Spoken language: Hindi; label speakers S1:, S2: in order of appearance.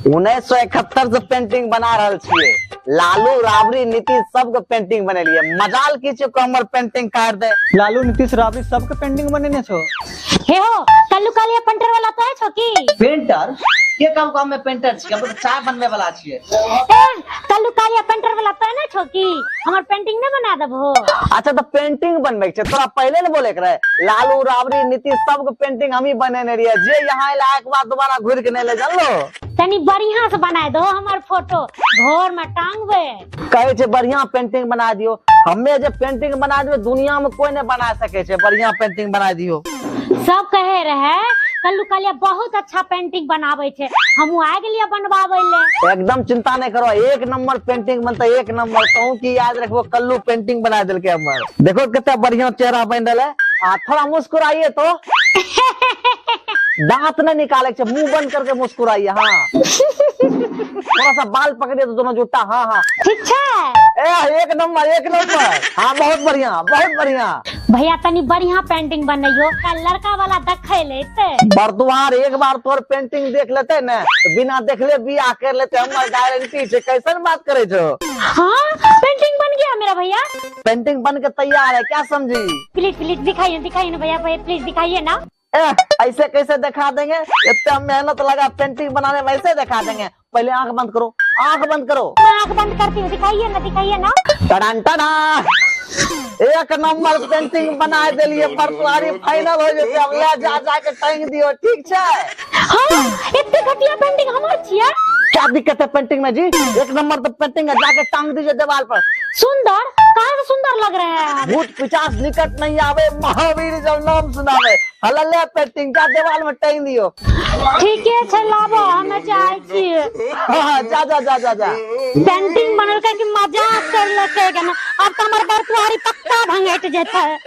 S1: 1971 से पेंटिंग बना रहल छियै। लालू राबड़ी नीतीश सबके पेंटिंग बनेलिए। मजाल कीजिए को हमर पेंटिंग काट दे।
S2: लालू नीतीश राबड़ी सबके पेंटिंग बनेने छो।
S3: हे हो कल्लू कालिया पेंटर वाला तो है छो की?
S1: पेंटर के काम में पेंटर छियै, हम तो चाय बनवे वाला छियै।
S3: कल्लू कालिया पेंटर वाला तो है ना छो की? हमर पेंटिंग न बना देबो।
S1: अच्छा तो पेंटिंग बनवे के छै, तोरा पहले न बोले के रहे। लालू राबड़ी नीतीश सबके पेंटिंग हम ही बनेने रहिए। जे यहाँ एला एक बार दोबारा घुर के नहीं ले जानलो।
S3: तनी बढ़िया से बना दो हमर फोटो, घर में टांगबे।
S1: कहे छे बढ़िया पेंटिंग बना दियो। हमें जे पेंटिंग बना दियो दुनिया में कोई नहीं बना सके छे। बढ़िया पेंटिंग बना दियो।
S3: सब कहे रहे कल्लू कालिया बहुत अच्छा पेंटिंग बनावे छे, हमहू आ गेलिए बनवावे ले।
S1: एकदम चिंता नहीं करो, एक नंबर पेंटिंग बनता, एक नंबर। कहूँ की याद रखो कल्लू पेंटिंग बना दिल के हमर। देखो कितना बढ़िया चेहरा बन रहा है। थोड़ा मुस्कुराइए तो। दांत नहीं निकाले छे, मुंह बंद करके मुस्कुराइए। हाँ थोड़ा सा बाल पकड़िए तो दोनों जुटा। हाँ हाँ
S3: ठीक है।
S1: एक नंबर एक नंबर। हाँ बहुत बढ़िया बहुत बढ़िया।
S3: भैया तनी बढ़िया पेंटिंग बनइयो, लड़का वाला देखे लेते।
S1: बरदुआर एक बार तोर पेंटिंग देख लेते न तो बिना देखले बियाह कर लेते। हमर गारंटी छे। कैसन बात करे छो?
S3: हाँ पेंटिंग बन गया मेरा भैया।
S1: पेंटिंग बन के तैयार है, क्या समझी?
S3: प्लीज प्लीज दिखाइए दिखाइए ना भैया, भैया प्लीज दिखाइए ना।
S1: ऐसे कैसे दिखा देंगे? इतना मेहनत लगा पेंटिंग बनाने में, ऐसे दिखा देंगे? पहले आंख बंद करो, आंख बंद करो।
S3: मैं आंख बंद करती हूँ, दिखाइए ना।
S1: टड़ान टड़ा एक नंबर पेंटिंग बना दिलिए। बरदुआरी फाइनल हो जैसे। अब ले जा के टांग दियो, ठीक छे?
S3: हाँ इतनी घटिया पेंटिंग हमार छिए।
S1: क्या दिक्कत है पेंटिंग में जी? एक नंबर तो पेंटिंग है, जाके टांग दीजिए दीवार पर।
S3: सुंदर कहाँ से सुंदर लग रहे हैं।
S1: भूत पिचास निकट नहीं आवे, महावीर जब नाम सुनावे। हलले पेंटिंग जा दीवार में टांग दियो।
S3: ठीक है चलाबो, हमें चाहे छिए।
S1: हाँ, जा जा जा जा जा।
S3: पेंटिंग बनल के मजाक कर लेके ना। अब तो हमार बरदुआरी पक्का भंगट जेता है।